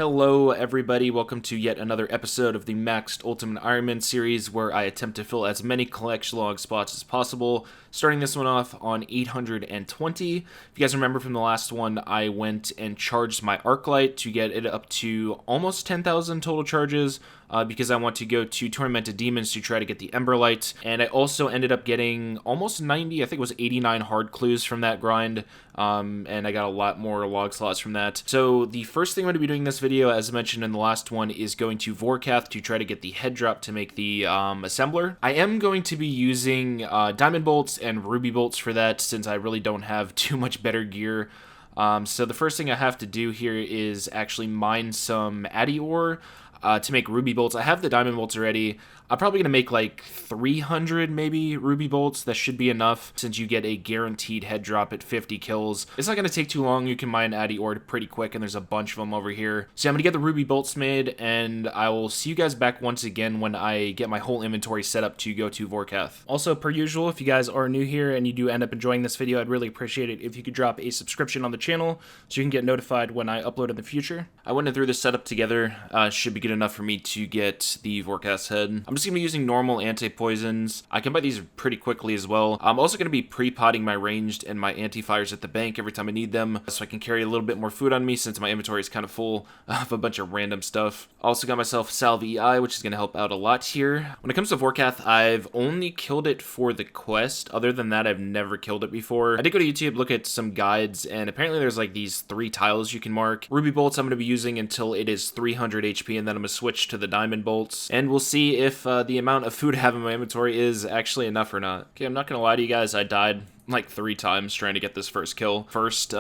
Hello everybody, welcome to yet another episode of the Maxed Ultimate Ironman series where I attempt to fill as many collection log spots as possible, starting this one off on 820. If you guys remember from the last one, I went and charged my Arclight to get it up to almost 10,000 total charges because I want to go to Tormented Demons to try to get the Emberlight, and I also ended up getting almost 90, I think it was 89 hard clues from that grind, and I got a lot more log slots from that. So the first thing I'm going to be doing in this video, as I mentioned in the last one, is going to Vorkath to try to get the head drop to make the assembler. I am going to be using diamond bolts and ruby bolts for that, since I really don't have too much better gear. So the first thing I have to do here is actually mine some addy ore to make ruby bolts. I have the diamond bolts already. I'm probably going to make like 300 maybe ruby bolts. That should be enough since you get a guaranteed head drop at 50 kills. It's not going to take too long. You can mine addy ore pretty quick, and there's a bunch of them over here. So I'm going to get the ruby bolts made, and I will see you guys back once again when I get my whole inventory set up to go to Vorkath. Also, per usual, if you guys are new here and you do end up enjoying this video, I'd really appreciate it if you could drop a subscription on the channel so you can get notified when I upload in the future. I went and threw this setup together. Should be good enough for me to get the Vorkath's head. I'm just going to be using normal anti-poisons. I can buy these pretty quickly as well. I'm also going to be pre-potting my ranged and my anti-fires at the bank every time I need them, so I can carry a little bit more food on me since my inventory is kind of full of a bunch of random stuff. Also got myself Salve EI, which is going to help out a lot here. When it comes to Vorkath, I've only killed it for the quest. Other than that, I've never killed it before. I did go to YouTube, look at some guides, and apparently there's like these 3 tiles you can mark. Ruby bolts I'm going to be using until it is 300 HP, and then I'm going to switch to the diamond bolts, and we'll see if the amount of food I have in my inventory is actually enough or not. Okay, I'm not gonna lie to you guys, I died like 3 times trying to get this first kill. First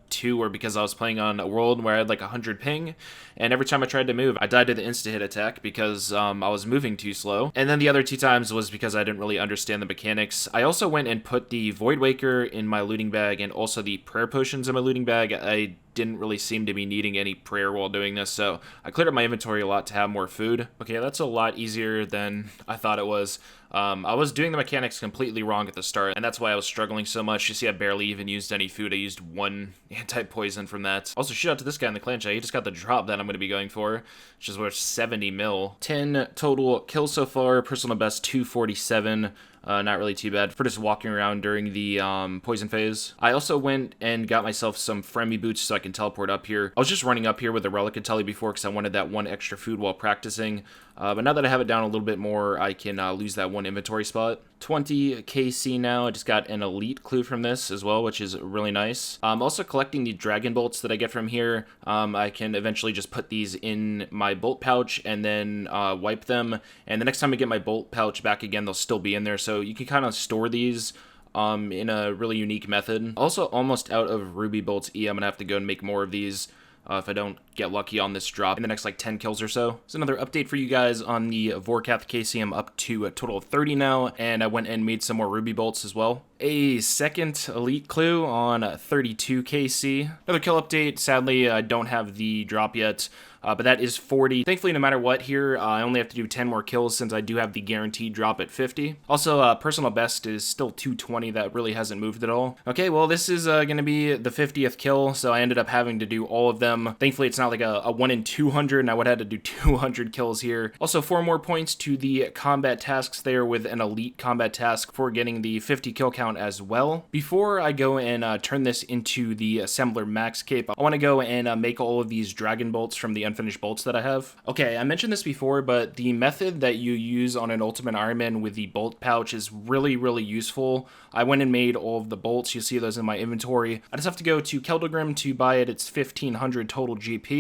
2 were because I was playing on a world where I had like 100 ping, and every time I tried to move, I died to the insta-hit attack because I was moving too slow. And then the other 2 times was because I didn't really understand the mechanics. I also went and put the Void Waker in my looting bag and also the prayer potions in my looting bag. I didn't really seem to be needing any prayer while doing this, so I cleared up my inventory a lot to have more food. Okay, that's a lot easier than I thought it was. I was doing the mechanics completely wrong at the start, and that's why I was struggling so much. You see, I barely even used any food. I used 1 anti-poison from that. Also, shout out to this guy in the clan chat. He just got the drop that I'm going to be going for, which is worth 70 mil. 10 total kills so far. Personal best 247. Not really too bad for just walking around during the poison phase. I also went and got myself some Fremi boots so I can teleport up here. I was just running up here with a relic Intelli before because I wanted that 1 extra food while practicing. But now that I have it down a little bit more, I can lose that 1 inventory spot. 20 KC now. I just got an elite clue from this as well, which is really nice. I'm also collecting the dragon bolts that I get from here. I can eventually just put these in my bolt pouch and then wipe them. And the next time I get my bolt pouch back again, they'll still be in there. So you can kind of store these in a really unique method. Also almost out of ruby bolts E. I'm gonna have to go and make more of these if I don't get lucky on this drop in the next like 10 kills or so. It's another update for you guys on the Vorkath KC. I'm up to a total of 30 now, and I went and made some more ruby bolts as well. A second elite clue on 32 KC. Another kill update. Sadly, I don't have the drop yet, but that is 40. Thankfully, no matter what here, I only have to do 10 more kills since I do have the guaranteed drop at 50. Also, personal best is still 220. That really hasn't moved at all. Okay, well, this is going to be the 50th kill, so I ended up having to do all of them. Thankfully, it's not like a 1 in 200, and I would have had to do 200 kills here. Also, 4 more points to the combat tasks there with an elite combat task for getting the 50 kill count as well. Before I go and turn this into the assembler max cape, I want to go and make all of these dragon bolts from the unfinished bolts that I have. Okay, I mentioned this before, but the method that you use on an Ultimate Ironman with the bolt pouch is really, really useful. I went and made all of the bolts. You see those in my inventory. I just have to go to Keldagrim to buy it. It's 1500 total GP.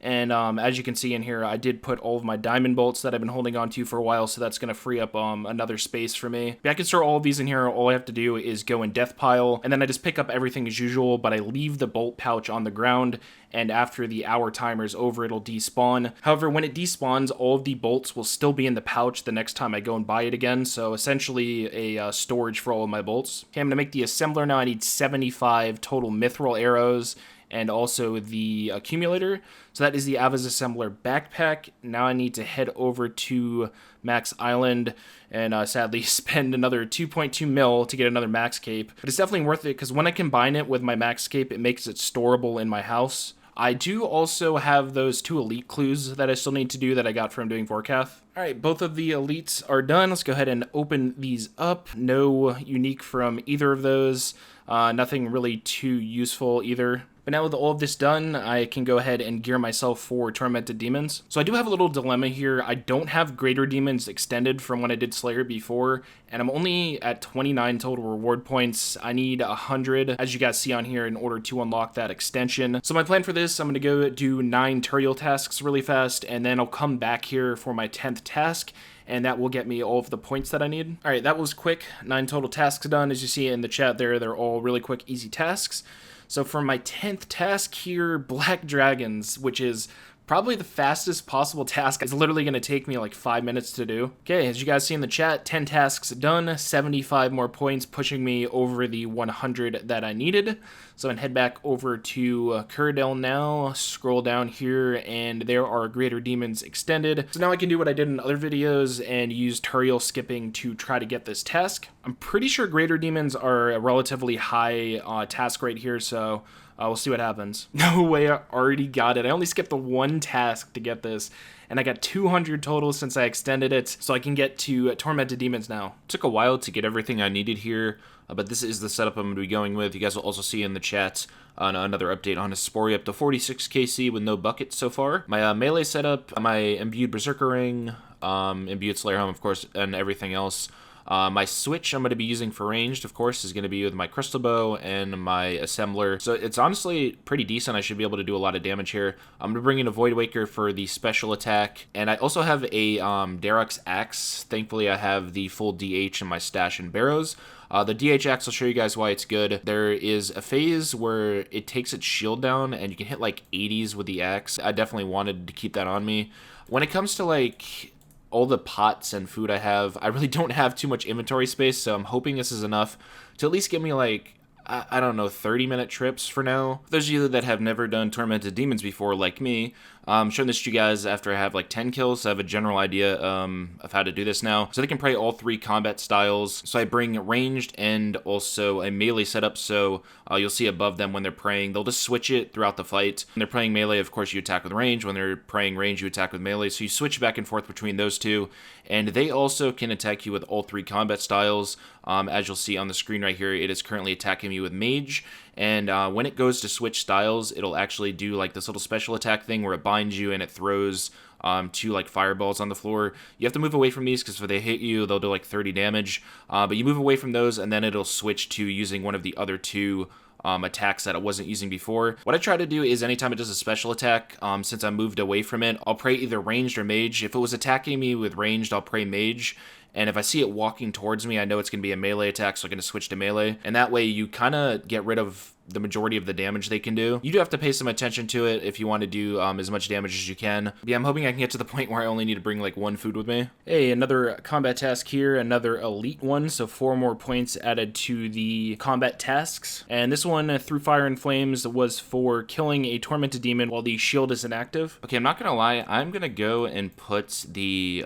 And as you can see in here, I did put all of my diamond bolts that I've been holding on to for a while, so that's going to free up another space for me. I can store all of these in here. All I have to do is go in death pile, and then I just pick up everything as usual, but I leave the bolt pouch on the ground, and after the hour timer is over, it'll despawn. However, when it despawns, all of the bolts will still be in the pouch the next time I go and buy it again, so essentially a storage for all of my bolts. Okay, I'm going to make the assembler now. I need 75 total mithril arrows, and also the accumulator. So that is the Ava's Assembler backpack. Now I need to head over to Max Island and sadly spend another 2.2 mil to get another max cape. But it's definitely worth it because when I combine it with my max cape, it makes it storable in my house. I do also have those 2 elite clues that I still need to do that I got from doing Vorkath. Alright, both of the elites are done. Let's go ahead and open these up. No unique from either of those. Nothing really too useful either. But now with all of this done, I can go ahead and gear myself for Tormented Demons. So I do have a little dilemma here. I don't have Greater Demons extended from when I did Slayer before, and I'm only at 29 total reward points. I need 100, as you guys see on here, in order to unlock that extension. So my plan for this, I'm going to go do 9 Turiel tasks really fast, and then I'll come back here for my 10th task, and that will get me all of the points that I need. Alright, that was quick. 9 total tasks done. As you see in the chat there, they're all really quick, easy tasks. So for my 10th task here, Black Dragons, which is probably the fastest possible task. It's literally going to take me like 5 minutes to do. Okay, as you guys see in the chat, 10 tasks done, 75 more points, pushing me over the 100 that I needed. So I'm going to head back over to Kuradel now, scroll down here, and there are Greater Demons extended. So now I can do what I did in other videos and use Turiel skipping to try to get this task. I'm pretty sure Greater Demons are a relatively high task rate here, so we'll see what happens. No way, I already got it. I only skipped the 1 task to get this, and I got 200 total since I extended it, so I can get to Tormented Demons now. Took a while to get everything I needed here, but this is the setup I'm going to be going with. You guys will also see in the chat another update on Hespori up to 46 KC with no bucket so far. My melee setup, my imbued Berserker Ring, imbued Slayer Helm, of course, and everything else. My switch I'm going to be using for ranged, of course, is going to be with my Crystal Bow and my Assembler. So it's honestly pretty decent. I should be able to do a lot of damage here. I'm going to bring in a Void Waker for the special attack. And I also have a Daruk's Axe. Thankfully, I have the full DH in my stash and Barrows. The DH Axe will show you guys why it's good. There is a phase where it takes its shield down, and you can hit like 80s with the axe. I definitely wanted to keep that on me. When it comes to like all the pots and food I have, I really don't have too much inventory space, so I'm hoping this is enough to at least give me like, I don't know, 30-minute trips for now. For those of you that have never done Tormented Demons before, like me, I'm showing this to you guys after I have like 10 kills, so I have a general idea of how to do this now. So they can play all 3 combat styles. So I bring ranged and also a melee setup, so you'll see above them when they're praying. They'll just switch it throughout the fight. When they're praying melee, of course, you attack with range. When they're praying range, you attack with melee. So you switch back and forth between those 2. And they also can attack you with all 3 combat styles. As you'll see on the screen right here, it is currently attacking me with mage. And when it goes to switch styles, it'll actually do like this little special attack thing where it binds you and it throws 2 like fireballs on the floor. You have to move away from these because if they hit you, they'll do like 30 damage. But you move away from those and then it'll switch to using one of the other 2 attacks that I wasn't using before. What I try to do is anytime it does a special attack, since I moved away from it, I'll pray either ranged or mage. If it was attacking me with ranged, I'll pray mage. And if I see it walking towards me, I know it's going to be a melee attack, so I'm going to switch to melee. And that way you kind of get rid of the majority of the damage they can do. You do have to pay some attention to it if you want to do as much damage as you can. But yeah, I'm hoping I can get to the point where I only need to bring like 1 food with me. Hey, another combat task here, another elite one, so 4 more points added to the combat tasks. And this one, Through Fire and Flames, was for killing a Tormented Demon while the shield is inactive. Okay, I'm not going to lie, I'm going to go and put the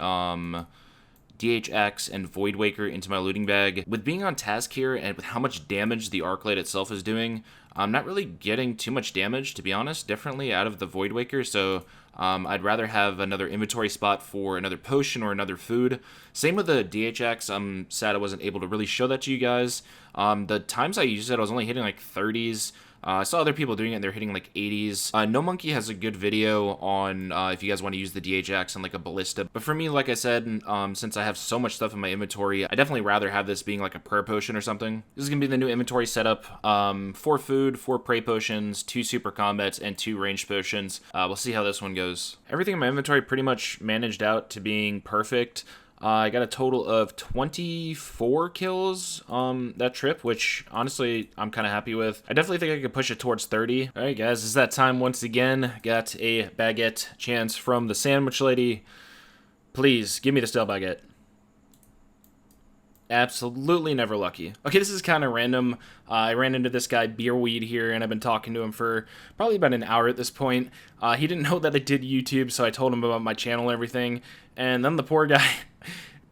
DHX and Void Waker into my looting bag. With being on task here and with how much damage the Arclight itself is doing, I'm not really getting too much damage, to be honest, differently out of the Void Waker, so I'd rather have another inventory spot for another potion or another food. Same with the DHX, I'm sad I wasn't able to really show that to you guys. The times I used it, I was only hitting like 30s. I saw other people doing it and they're hitting like 80s. No Monkey has a good video on if you guys want to use the DHX and like a ballista. But for me, like I said, since I have so much stuff in my inventory, I definitely rather have this being like a prayer potion or something. This is going to be the new inventory setup. 4 food, 4 prey potions, 2 super combats, and 2 ranged potions. We'll see how this one goes. Everything in my inventory pretty much managed out to being perfect. I got a total of 24 kills that trip, which honestly I'm kind of happy with. I definitely think I could push it towards 30. All right, guys, it's that time once again. Got a baguette chance from the sandwich lady. Please give me the stale baguette. Absolutely never lucky. Okay, this is kind of random. I ran into this guy Beerweed here, and I've been talking to him for probably about an hour at this point. He didn't know that I did YouTube, so I told him about my channel and everything. And then the poor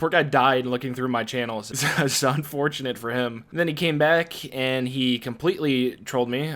Poor guy died looking through my channels. It's unfortunate for him. And then he came back and he completely trolled me,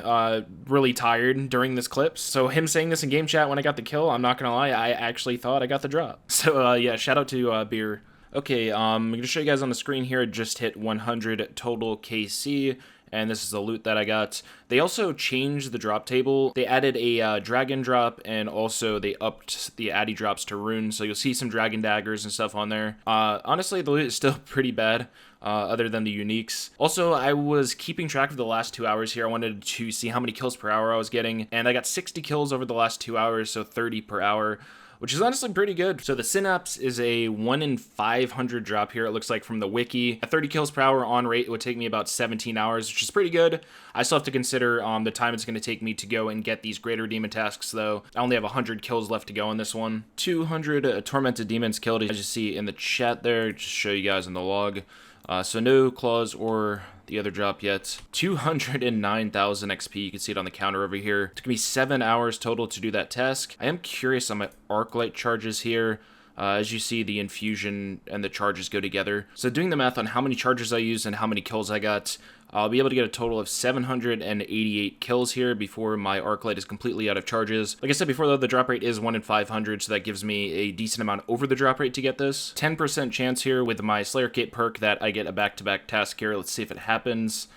really tired during this clip. So him saying this in game chat when I got the kill, I'm not gonna lie, I actually thought I got the drop. So yeah, shout out to Beer. Okay, I'm gonna show you guys on the screen here. I just hit 100 total KC, and this is the loot that I got. They also changed the drop table. They added a dragon drop, and also they upped the addy drops to rune, so you'll see some dragon daggers and stuff on there. Honestly, the loot is still pretty bad, other than the uniques. Also, I was keeping track of the last 2 hours here. I wanted to see how many kills per hour I was getting, and I got 60 kills over the last 2 hours, so 30 per hour, which is honestly pretty good. So the Synapse is a 1 in 500 drop here, it looks like from the wiki. At 30 kills per hour on rate, it would take me about 17 hours, which is pretty good. I still have to consider the time it's going to take me to go and get these greater demon tasks, though. I only have 100 kills left to go on this one. 200 Tormented Demons killed, as you see in the chat there, just show you guys in the log. So no claws or the other drop yet. 209,000 XP, you can see it on the counter over here. It took me 7 hours total to do that task. I am curious on my Arclight charges here. As you see, the infusion and the charges go together. So doing the math on how many charges I used and how many kills I got, I'll be able to get a total of 788 kills here before my Arclight is completely out of charges. Like I said before, though, the drop rate is 1 in 500, so that gives me a decent amount over the drop rate to get this. 10% chance here with my Slayer Cape perk that I get a back-to-back task here. Let's see if it happens.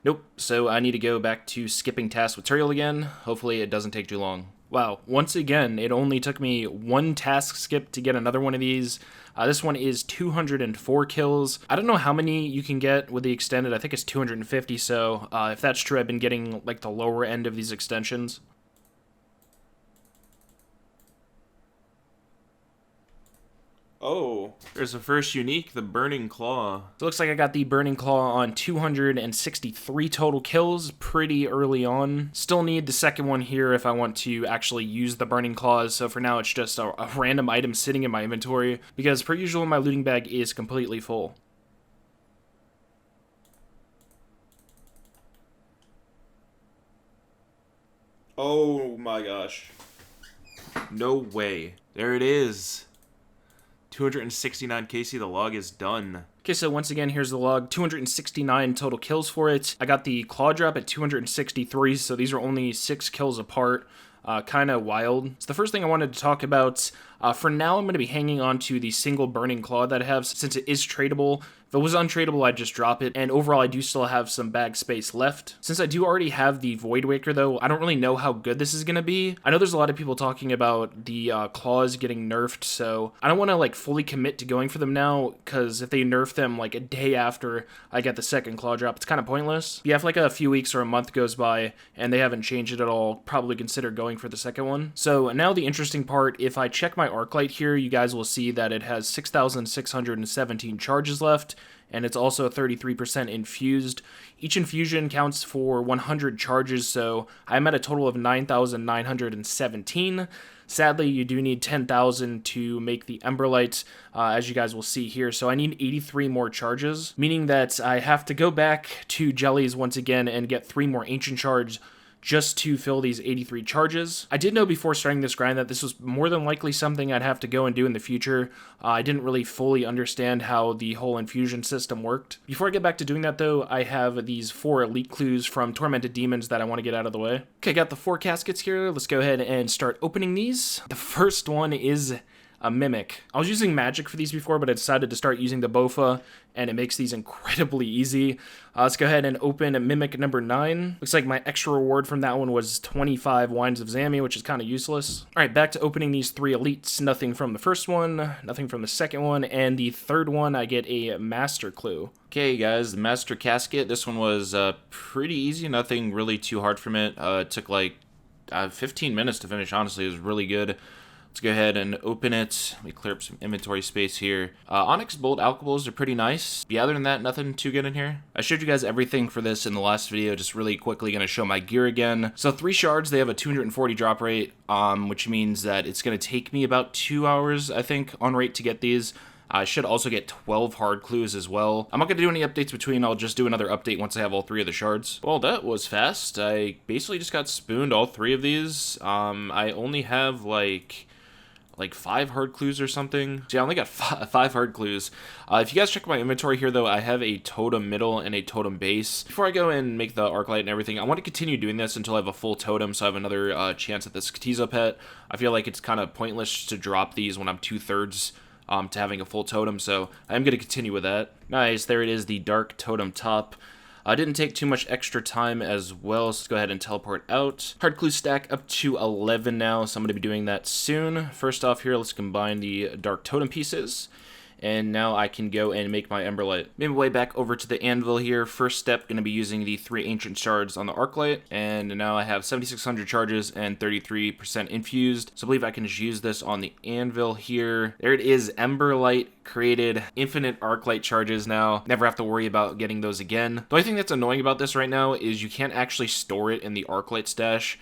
Nope, so I need to go back to skipping task material again. Hopefully it doesn't take too long. Wow, once again, it only took me 1 task skip to get another one of these. This one is 204 kills. I don't know how many you can get with the extended. I think it's 250, so if that's true, I've been getting like the lower end of these extensions. Oh, there's the first unique, the Burning Claw. So it looks like I got the Burning Claw on 263 total kills pretty early on. Still need the second one here if I want to actually use the Burning Claws, so for now it's just a random item sitting in my inventory, because per usual my looting bag is completely full. Oh my gosh. No way. There it is. 269 KC, the log is done. Okay, so once again, here's the log. 269 total kills for it. I got the claw drop at 263, so these are only 6 kills apart. Kind of wild. So the first thing I wanted to talk about, for now I'm going to be hanging on to the single Burning Claw that I have, since it is tradable. If it was untradeable, I'd just drop it, and overall I do still have some bag space left. Since I do already have the Void Waker, though, I don't really know how good this is going to be. I know there's a lot of people talking about the claws getting nerfed, so I don't want to like fully commit to going for them now, because if they nerf them like a day after I get the second claw drop, it's kind of pointless. Yeah, if like a few weeks or a month goes by and they haven't changed it at all, probably consider going for the second one. So now the interesting part, if I check my Arclight here, you guys will see that it has 6,617 charges left, and it's also 33% infused. Each infusion counts for 100 charges, so I'm at a total of 9,917. Sadly, you do need 10,000 to make the Emberlight, as you guys will see here, so I need 83 more charges, meaning that I have to go back to Jellies once again and get 3 more Ancient Shards just to fill these 83 charges. I did know before starting this grind that this was more than likely something I'd have to go and do in the future. I didn't really fully understand how the whole infusion system worked. Before I get back to doing that though, I have these 4 elite clues from Tormented Demons that I want to get out of the way. Okay, got the 4 caskets here. Let's go ahead and start opening these. The first one is a Mimic. I was using magic for these before, but I decided to start using the Bofa, and it makes these incredibly easy. Let's go ahead and open Mimic number 9. Looks like my extra reward from that one was 25 Wines of Zami, which is kind of useless. Alright, back to opening these 3 elites. Nothing from the first one, nothing from the second one, and the third one I get a Master Clue. Okay guys, the Master Casket, this one was pretty easy, nothing really too hard from it. It took like 15 minutes to finish, honestly. It was really good. Let's go ahead and open it. Let me clear up some inventory space here. Onyx Bolt alcohols are pretty nice. Yeah, other than that, nothing too good in here. I showed you guys everything for this in the last video, just really quickly gonna show my gear again. So 3 shards, they have a 240 drop rate, which means that it's gonna take me about 2 hours, I think, on rate to get these. I should also get 12 hard clues as well. I'm not going to do any updates between, I'll just do another update once I have all 3 of the shards. Well, that was fast. I basically just got spooned all 3 of these. I only have like like 5 hard clues or something. So yeah, I only got 5 hard clues. If you guys check my inventory here, though, I have a totem middle and a totem base. Before I go and make the Arclight and everything, I want to continue doing this until I have a full totem, so I have another chance at this Skatizo pet. I feel like it's kind of pointless to drop these when I'm 2/3 to having a full totem, so I'm going to continue with that. Nice, there it is, the dark totem top. Didn't take too much extra time as well, so let's go ahead and teleport out. Hard clue stack up to 11 now, so I'm going to be doing that soon. First off here, let's combine the dark totem pieces. And now I can go and make my Emberlight. Made my way back over to the anvil here. First step, going to be using the 3 ancient shards on the Arclight. And now I have 7,600 charges and 33% infused. So I believe I can just use this on the anvil here. There it is, Emberlight created. Infinite Arclight charges now. Never have to worry about getting those again. The only thing that's annoying about this right now is you can't actually store it in the Arclight stash.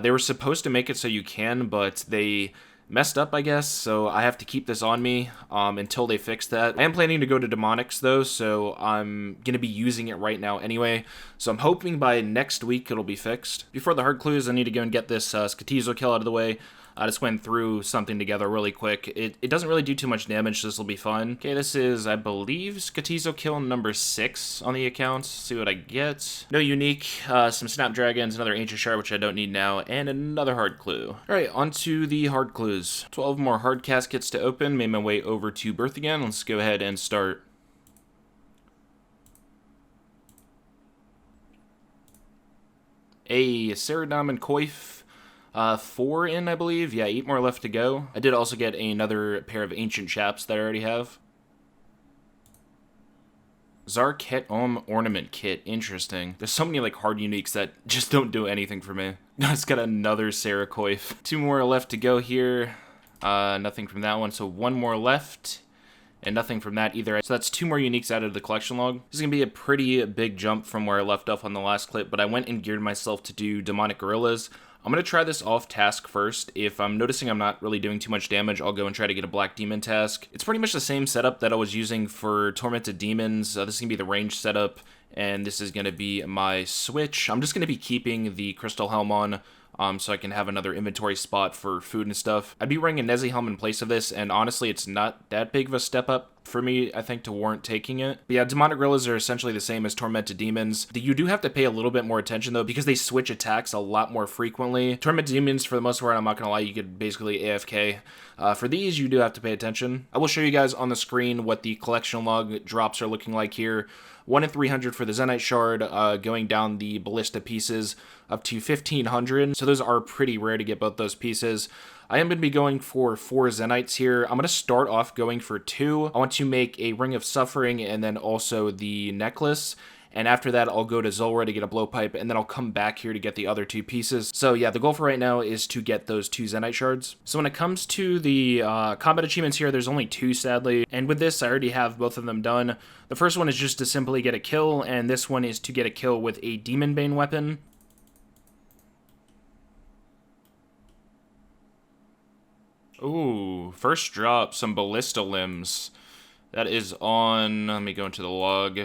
They were supposed to make it so you can, but they messed up, I guess, so I have to keep this on me until they fix that. I am planning to go to Demonics, though, so I'm going to be using it right now anyway, so I'm hoping by next week it'll be fixed. Before the hard clues, I need to go and get this Skatizo kill out of the way. I just went through something together really quick. It doesn't really do too much damage, so this will be fun. Okay, this is, I believe, Skatizo kill number 6 on the account. See what I get. No unique, some Snapdragons, another Ancient Shard, which I don't need now, and another hard clue. Alright, on to the hard clues. 12 more hard caskets to open. Made my way over to Birth again. Let's go ahead and start. A Ceradom and Coif. 4 in, I believe. Yeah, 8 more left to go. I did also get another pair of Ancient Chaps that I already have. Zarket Ornament Kit. Interesting. There's so many, like, hard uniques that just don't do anything for me. No, it's got another Sarah Coif. 2 more left to go here. Nothing from that one, so 1 more left. And nothing from that either. So that's 2 more uniques added to the collection log. This is going to be a pretty big jump from where I left off on the last clip, but I went and geared myself to do Demonic Gorillas. I'm going to try this off task first. If I'm noticing I'm not really doing too much damage, I'll go and try to get a Black Demon task. It's pretty much the same setup that I was using for Tormented Demons. This is going to be the range setup, and this is going to be my switch. I'm just going to be keeping the Crystal Helm on, so I can have another inventory spot for food and stuff. I'd be wearing a Nezi Helm in place of this, and honestly, it's not that big of a step up for me, I think, to warrant taking it. But yeah, Demonic Gorillas are essentially the same as Tormented Demons. You do have to pay a little bit more attention, though, because they switch attacks a lot more frequently. Tormented Demons, for the most part, I'm not gonna lie, you could basically AFK. For these, you do have to pay attention. I will show you guys on the screen what the collection log drops are looking like here. 1 in 300 for the Zenite Shard, going down the Ballista pieces up to 1,500. So those are pretty rare to get both those pieces. I am going to be going for 4 Zenites here. I'm going to start off going for 2. I want to make a Ring of Suffering and then also the necklace. And after that, I'll go to Zulrah to get a blowpipe, and then I'll come back here to get the other 2 pieces. So yeah, the goal for right now is to get those 2 Zenite Shards. So when it comes to the combat achievements here, there's only 2, sadly. And with this, I already have both of them done. The first one is just to simply get a kill, and this one is to get a kill with a Demon Bane weapon. Ooh, first drop, some Ballista Limbs. That is on, let me go into the log,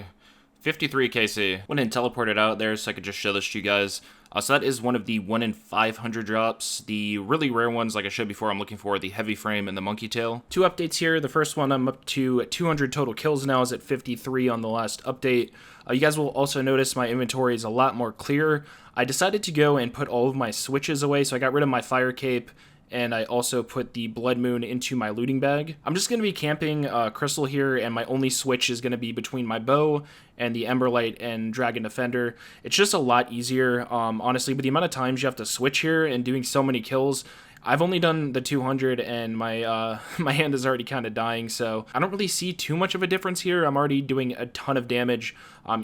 53 KC. Went and teleported out there so I could just show this to you guys. So that is one of the 1 in 500 drops. The really rare ones, like I showed before, I'm looking for the Heavy Frame and the Monkey Tail. 2 updates here. The first one, I'm up to 200 total kills now. I was at 53 on the last update. You guys will also notice my inventory is a lot more clear. I decided to go and put all of my switches away, so I got rid of my Fire Cape, and I also put the Blood Moon into my looting bag. I'm just going to be camping Crystal here, and my only switch is going to be between my bow and the Emberlight and Dragon Defender. It's just a lot easier, honestly, with the amount of times you have to switch here and doing so many kills. I've only done the 200, and my my hand is already kind of dying, so I don't really see too much of a difference here. I'm already doing a ton of damage,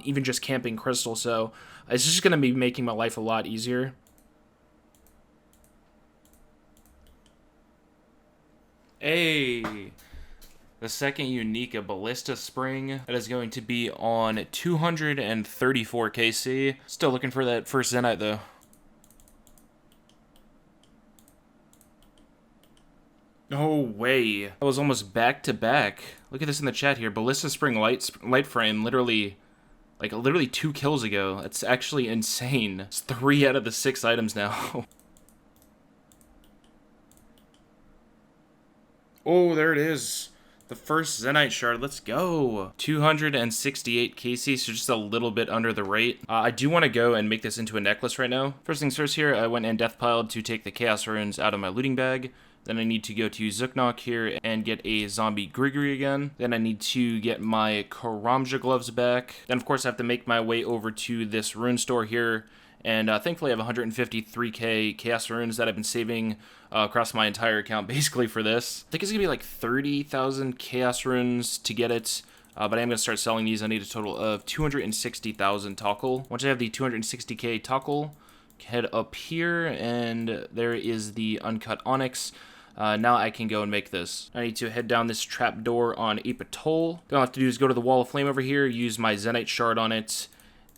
even just camping Crystal, so it's just going to be making my life a lot easier. Hey, the second unique, a Ballista Spring. That is going to be on 234 KC. Still looking for that first Zenite, though. No way. I was almost back to back. Look at this in the chat here. Ballista Spring light frame, literally 2 kills ago. That's actually insane. It's 3 out of the 6 items now. Oh, there it is. The first Zenyte shard, let's go. 268 KC, so just a little bit under the rate. I do want to go and make this into a necklace right now. First things first here, I went and deathpiled to take the Chaos Runes out of my looting bag. Then I need to go to Zuknok here and get a zombie Grigory again. Then I need to get my Karamja gloves back. Then of course I have to make my way over to this rune store here. And thankfully I have 153k Chaos Runes that I've been saving across my entire account basically for this. I think it's going to be like 30,000 Chaos Runes to get it. But I am going to start selling these. I need a total of 260,000 Tokkul. Once I have the 260k Tokkul, head up here and there is the uncut Onyx. Now I can go and make this. I need to head down this trapdoor on Apatol. All I have to do is go to the Wall of Flame over here, use my Zenyte shard on it,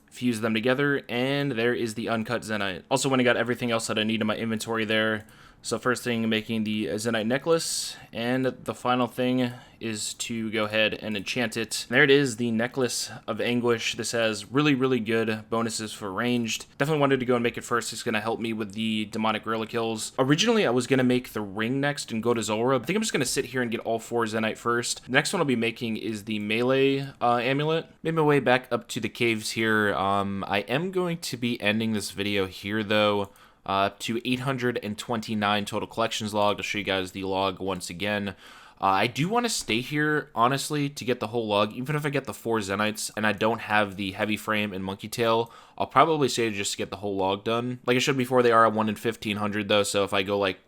fuse them together, and there is the uncut Zenyte. Also went and got everything else that I need in my inventory there. So first thing, making the Zenyte necklace, and the final thing is to go ahead and enchant it. There it is, the Necklace of Anguish. This has really, really good bonuses for ranged. Definitely wanted to go and make it first. It's going to help me with the demonic gorilla kills. Originally, I was going to make the ring next and go to Zulrah. I think I'm just going to sit here and get all 4 Zenyte first. The next one I'll be making is the melee amulet. Made my way back up to the caves here. I am going to be ending this video here, though. Up to 829 total collections logged. I'll show you guys the log once again. I do want to stay here, honestly, to get the whole log. Even if I get the 4 Zenytes and I don't have the heavy frame and monkey tail, I'll probably stay just to get the whole log done. Like I showed before, they are at 1 in 1,500 though, so if I go like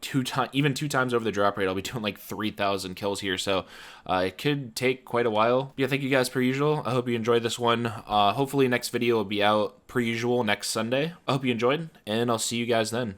even two times over the drop rate, I'll be doing like 3,000 kills here, so it could take quite a while. Yeah, thank you guys per usual. I hope you enjoyed this one. Hopefully next video will be out per usual next Sunday. I hope you enjoyed, and I'll see you guys then.